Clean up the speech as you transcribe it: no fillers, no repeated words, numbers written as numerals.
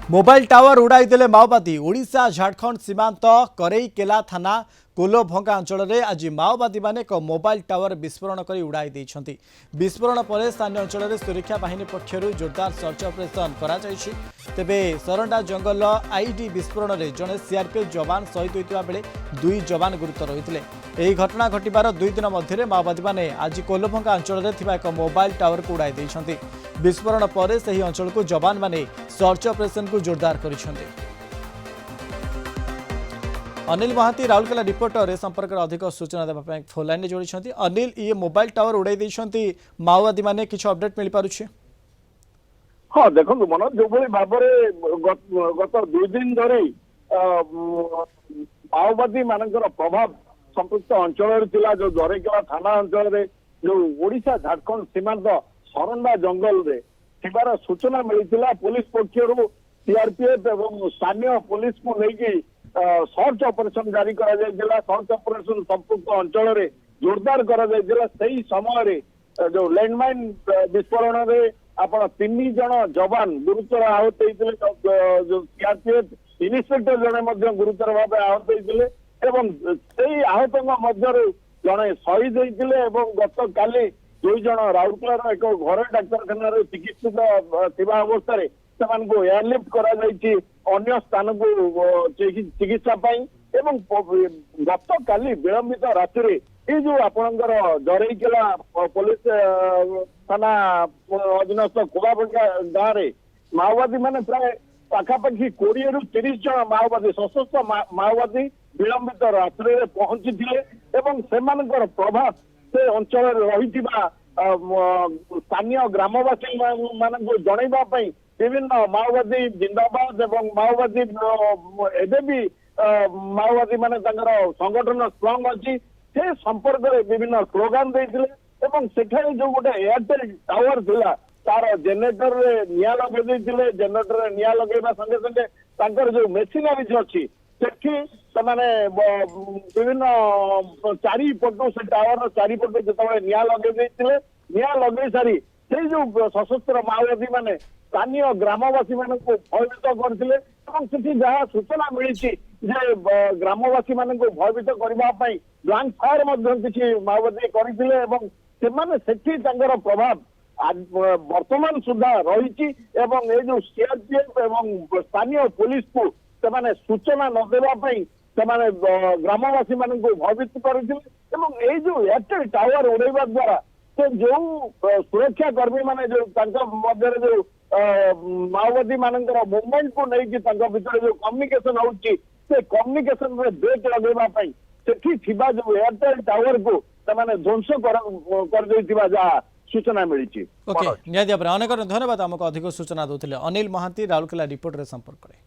Mobile tower उड़ाई देले माओवादी ओडिशा झारखंड सीमांत करईकेला थाना कोलोभंगा अंचल में आज माओवादी माने एक मोबाइल टावर विस्फोरण कर उड़ाई देइछंती। विस्फोरण पर स्थानीय अंचल में सुरक्षा बाहिनी पक्षर जोरदार सर्च ऑपरेशन करा जायछि। तेबे सरंडा जंगल आईडी विस्फोरण में जड़े सीआरपीएफ जवान शहीद होता बेले 2 जवान गुरुतर होते। यह घटना घटवार 2 दिन मध्य माओवादी माने आज कोलोभंगा अंचल में एक मोबाइल टावर को उड़ाई देइछंती। विस्फोरण पर सही अंचल को जवान माने सर्च ऑपरेशन को जोरदार करिसेंती। अनिल महांती राउरकेला रिपोर्टर ए संपर्क में अधिक सूचना देवाई फोन लाइन जोड़ी। अनिल ये मोबाइल टावर उड़ाई देइछंती माओवादी माने किछ अपडेट मिल पारुछि? हाँ देखो मनोज जो भाव गत 2 दिन धरी माओवादी मानकर प्रभाव संपृक्त अंचल जो दरेकेला थाना अंचल जो ओडिशा झारखंड सीमांत सरंडा जंगल रे थिबार सूचना मिलता पुलिस पक्षर सीआरपीएफ एवं स्थानीय पुलिस को लेकिन सर्च ऑपरेशन जारी करा जायतिला। सर्च ऑपरेशन संपूर्ण अंचल रे जोरदार करा जायतिला। सही समय जो लैंडमाइन विस्फोरण रे आपण 3 जन जवान गुरुतर आहत होइतिले। जो सीआरपीएफ इन्स्पेक्टर जने मध्य गुरुतर भाव आहत होइतिले एवं सही आहतों मध्य जने शहीद होइतिले एवं गत काली 2 जन राउरकेलार एक घर डाक्तरखाना चिकित्सित थिबा अवस्था सेमानको एयरलिफ्ट करा जायछि अन्य स्थान को चिकित्सा पाई एवं गत काली विलंबित राति रे ये जो आपणकर जरईकेला पुलिस थाना अधीनस्थ कोलाभंगा गाँव रे माओवादी माने प्राय पाखापाखि 20 रु 30 जन माओवादी सशस्त्र माओवादी विलंबित रात्रि रे पहुंची थिले एवं सेमानकर प्रभाव से अंचल रही स्थानीय ग्रामवासी मानक जनइबा पई विभिन्न माओवादी जिंदाबाद एवं माओवादी एबे भी माओवादी माने तंगर संगठन स्ट्रंग अछि से संपर्क रे विभिन्न स्लोगान देइथिले एवं सेठारे जो गोटे एयरटेल टावर थिला तार जनरेटर रे निया लगे देइथिले। जनरेटर रे निया लगेबा संगे संगे तंकर जो मेशिनरी अछि सेठी तमाने विभिन्न चारिपटु से टावर चारिपटु जेतबे निया लगे देइथिले। निया लगे सारी से जो सशस्त्र माओवादी माने स्थानीय ग्रामवासी मानक भयभीत करथिले एवं सेठी जहाँ सूचना मिली जे ग्रामवासी मानक भयभीत करने ब्लांक फायर किसी माओवादी करथिले एवं सेमाने सेठी तंगर प्रभाव वर्तमान सुधा रही एवं ये जो सीआरपीएफ एवं स्थानीय पुलिस को सेमाने सूचना न देबा पई सेमाने ग्रामवासी मानक भयभीत करथिले एवं ये जो एयरटेल टावर उड़ाइबा द्वारा से जो सुरक्षा कर्मी माने जो मध्य जो माओवादी मानकर मूवमेंट को नहीं भितर जो कम्युनिकेशन होची से कम्युनिकेशन में ब्रेक लगेबा पई सेठी थिबा जो एयरटेल टावर को तमाने ध्वंस कर देथिबा जा सूचना मिली। ओके निया अनेक धन्यवाद आमको अधिक सूचना दोथिले। अनिल महांती राउरकेला रिपोर्ट रे संपर्क करे।